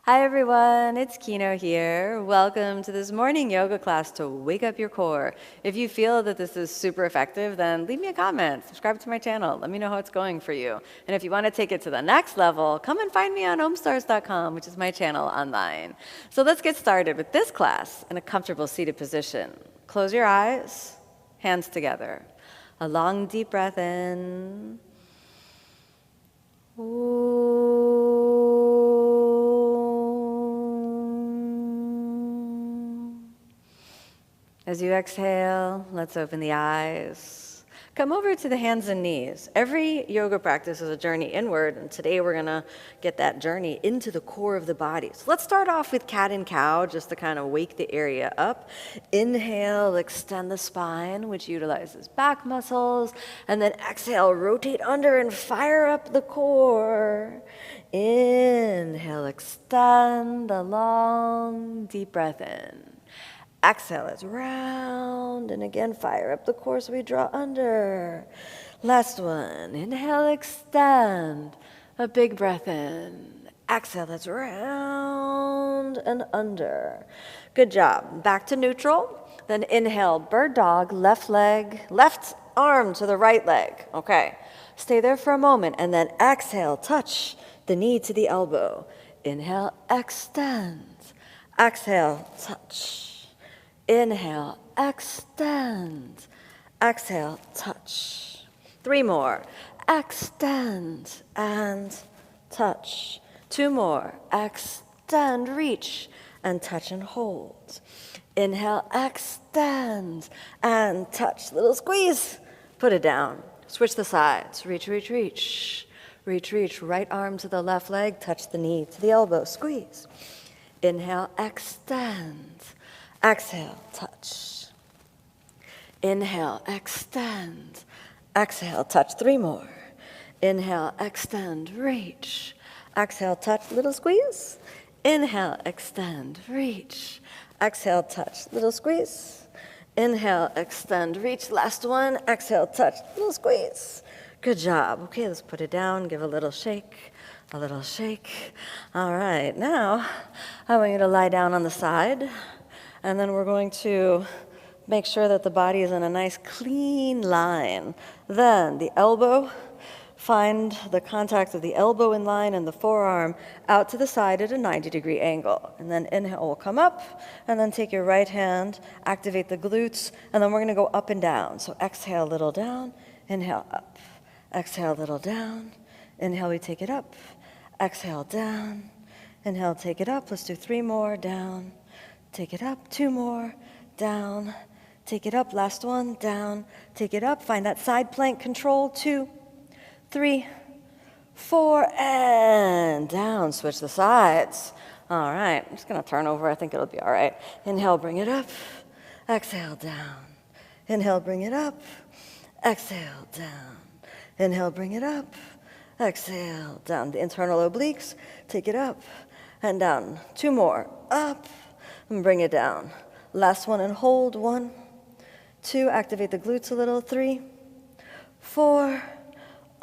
Hi everyone, it's Kino here. Welcome to this morning yoga class to wake up your core. If you feel that this is super effective, then leave me a comment, subscribe to my channel, let me know how it's going for you. And if you want to take it to the next level, come and find me on Omstars.com, which is my channel online. So let's get started with this class in a comfortable seated position. Close your eyes, hands together. A long deep breath in. As you exhale, let's open the eyes. Come over to the hands and knees. Every yoga practice is a journey inward, and today we're gonna get that journey into the core of the body. So let's start off with cat and cow, just to kind of wake the area up. Inhale, extend the spine, which utilizes back muscles, and then exhale, rotate under and fire up the core. Inhale, extend a long, deep breath in. Exhale, it's round, and again, fire up the core so we draw under. Last one, inhale, extend, a big breath in. Exhale, that's round and under. Good job. Back to neutral. Then inhale, bird dog, left leg, left arm to the right leg. Okay, stay there for a moment, and then exhale, touch the knee to the elbow. Inhale, extend. Exhale, touch. Inhale, extend. Exhale, touch. 3 more. Extend and touch. 2 more. Extend, reach, and touch and hold. Inhale, extend and touch. Little squeeze. Put it down. Switch the sides. Reach, reach, reach. Reach, reach. Right arm to the left leg. Touch the knee to the elbow. Squeeze. Inhale, extend. Exhale, touch. Inhale, extend. Exhale, touch. 3 more. Inhale, extend, reach. Exhale, touch, little squeeze. Inhale, extend, reach. Exhale, touch, little squeeze. Inhale, extend, reach. Last one. Exhale, touch, little squeeze. Good job. Okay, let's put it down. Give a little shake. A little shake. All right, now I want you to lie down on the side. And then we're going to make sure that the body is in a nice clean line. Then the elbow, find the contact of the elbow in line and the forearm out to the side at a 90-degree angle. And then inhale will come up, and then take your right hand, activate the glutes, and then we're gonna go up and down. So exhale, little down, inhale up. Exhale, little down, inhale, we take it up. Exhale, down, inhale, take it up. Let's do 3 more, down. Take it up, 2 more, down, take it up, last one, down, take it up, find that side plank control, 2, 3, 4, and down, switch the sides. All right, I'm just gonna turn over, I think it'll be all right. Inhale, bring it up, exhale, down. Inhale, bring it up, exhale, down. Inhale, bring it up, exhale, down. The internal obliques, take it up and down. 2 more, up, and bring it down. Last one and hold. 1, 2, activate the glutes a little. 3, 4,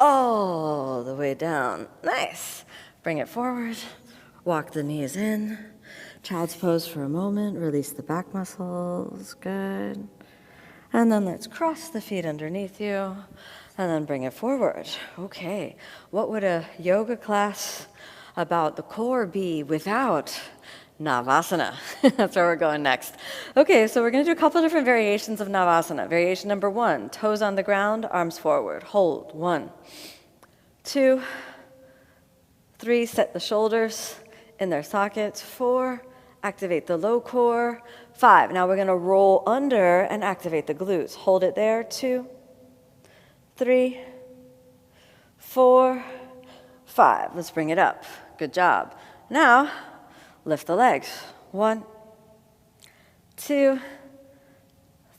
all the way down. Nice. Bring it forward. Walk the knees in. Child's pose for a moment. Release the back muscles. Good. And then let's cross the feet underneath you. And then bring it forward. Okay. What would a yoga class about the core be without Navasana? That's where we're going next. Okay, so we're going to do a couple different variations of Navasana. Variation number 1, toes on the ground, arms forward. Hold. 1, 2, 3, set the shoulders in their sockets. 4, activate the low core. 5, now we're going to roll under and activate the glutes. Hold it there. 2, 3, 4, 5. Let's bring it up. Good job. Now, lift the legs. 1, 2,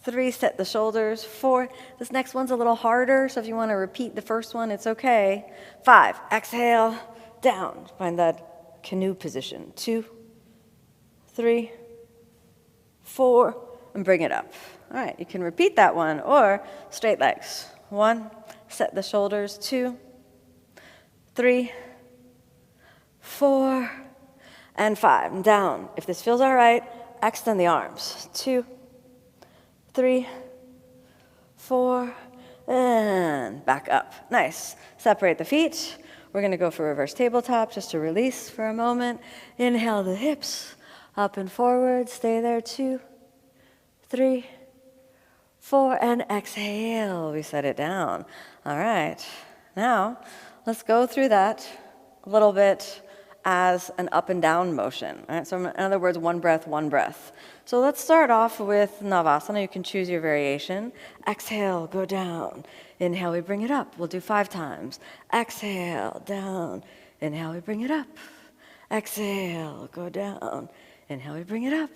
3, set the shoulders. 4, this next one's a little harder, so if you want to repeat the first one, it's okay. 5, exhale, down. Find that canoe position. 2, 3, 4, and bring it up. All right, you can repeat that one, or straight legs. 1, set the shoulders. 2, 3, 4, and 5. Down. If this feels all right, extend the arms. 2, 3, 4, and back up. Nice. Separate the feet. We're going to go for reverse tabletop just to release for a moment. Inhale the hips up and forward. Stay there. 2, 3, 4, and exhale. We set it down. All right. Now, let's go through that a little bit as an up and down motion. All right? So in other words, one breath, one breath. So let's start off with Navasana. You can choose your variation. Exhale, go down. Inhale, we bring it up. We'll do 5 times. Exhale, down. Inhale, we bring it up. Exhale, go down. Inhale, we bring it up.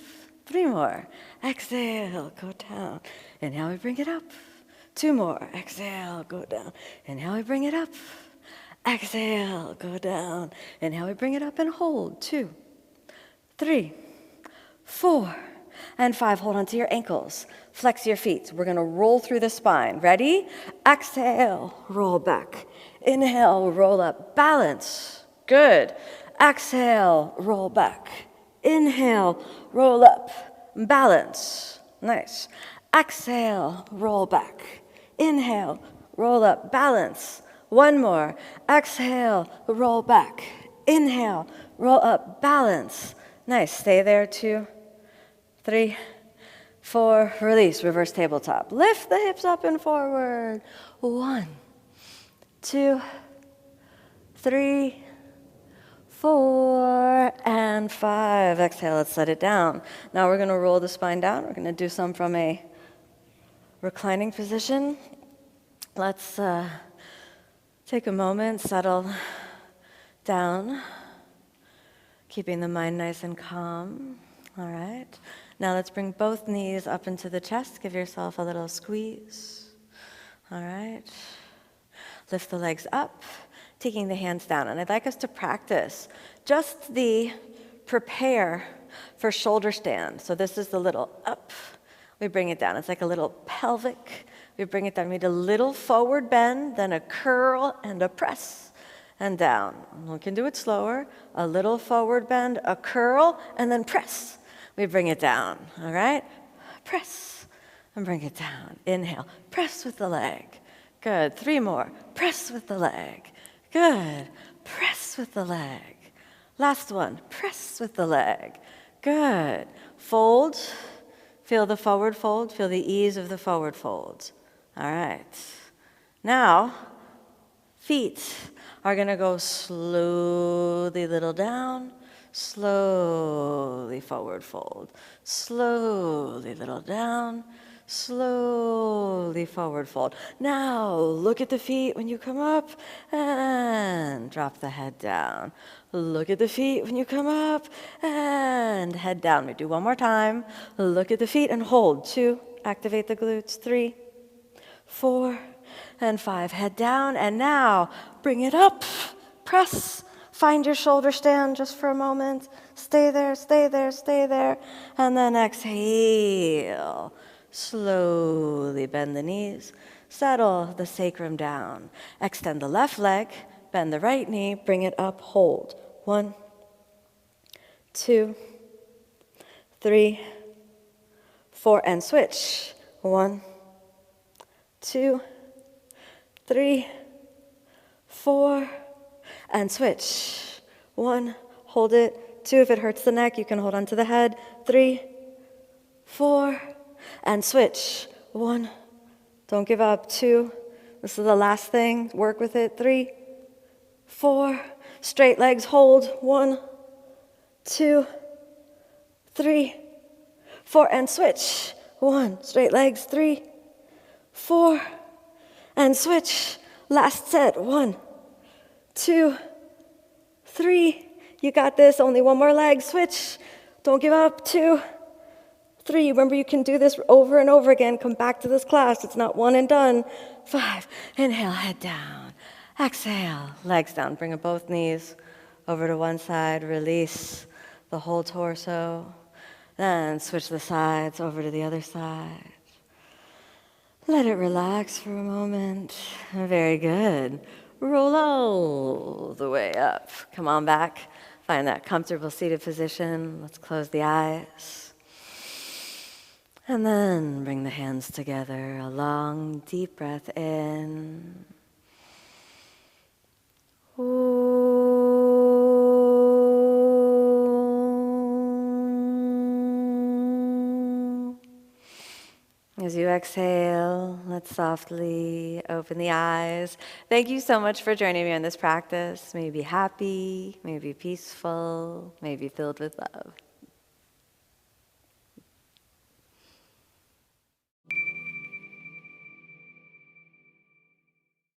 3 more. Exhale, go down. Inhale, we bring it up. 2 more. Exhale, go down. Inhale, we bring it up. Exhale, go down. Inhale, we bring it up and hold. 2, 3, 4, and 5. Hold on to your ankles. Flex your feet. We're going to roll through the spine. Ready? Exhale, roll back. Inhale, roll up. Balance. Good. Exhale, roll back. Inhale, roll up. Balance. Nice. Exhale, roll back. Inhale, roll up. Balance. 1 more. Exhale, roll back. Inhale, roll up. Balance. Nice. Stay there. 2, 3, 4. Release. Reverse tabletop. Lift the hips up and forward. 1, 2, 3, 4, and 5. Exhale. Let's set it down. Now we're going to roll the spine down. We're going to do some from a reclining position. Let's take a moment, settle down, keeping the mind nice and calm. All right. Now let's bring both knees up into the chest. Give yourself a little squeeze. All right. Lift the legs up, taking the hands down. And I'd like us to practice just the prepare for shoulder stand. So this is the little up. We bring it down. It's like a little pelvic. We bring it down. We need a little forward bend, then a curl and a press and down. We can do it slower. A little forward bend, a curl, and then press. We bring it down. All right? Press and bring it down. Inhale. Press with the leg. Good. 3 more. Press with the leg. Good. Press with the leg. Last one. Press with the leg. Good. Fold. Feel the forward fold. Feel the ease of the forward fold. All right. Now, feet are going to go slowly little down, slowly forward fold, slowly little down, slowly forward fold. Now, look at the feet when you come up and drop the head down. Look at the feet when you come up and head down. We do one more time. Look at the feet and hold. 2, activate the glutes. 3, 4, and 5. Head down, and now bring it up. Press. Find your shoulder stand just for a moment. Stay there, stay there, stay there. And then exhale. Slowly bend the knees. Settle the sacrum down. Extend the left leg. Bend the right knee. Bring it up. Hold. 1, 2, 3, 4, and switch. 1, 2, 3, 4, and switch. 1, hold it. 2, if it hurts the neck, you can hold on to the head. 3, 4, and switch. 1, don't give up. 2, this is the last thing. Work with it. 3, 4, straight legs, hold. 1, 2, 3, 4, and switch. 1, straight legs. 3, 4, and switch. Last set. 1, 2, 3. You got this. Only one more leg. Switch. Don't give up. 2, 3. Remember, you can do this over and over again. Come back to this class. It's not one and done. 5. Inhale, head down. Exhale, legs down. Bring up both knees over to one side. Release the whole torso. Then switch the sides over to the other side. Let it relax for a moment. Very good. Roll all the way up. Come on back. Find that comfortable seated position. Let's close the eyes. And then bring the hands together. A long, deep breath in. As you exhale, let's softly open the eyes. Thank you so much for joining me on this practice. May you be happy, may you be peaceful, may you be filled with love.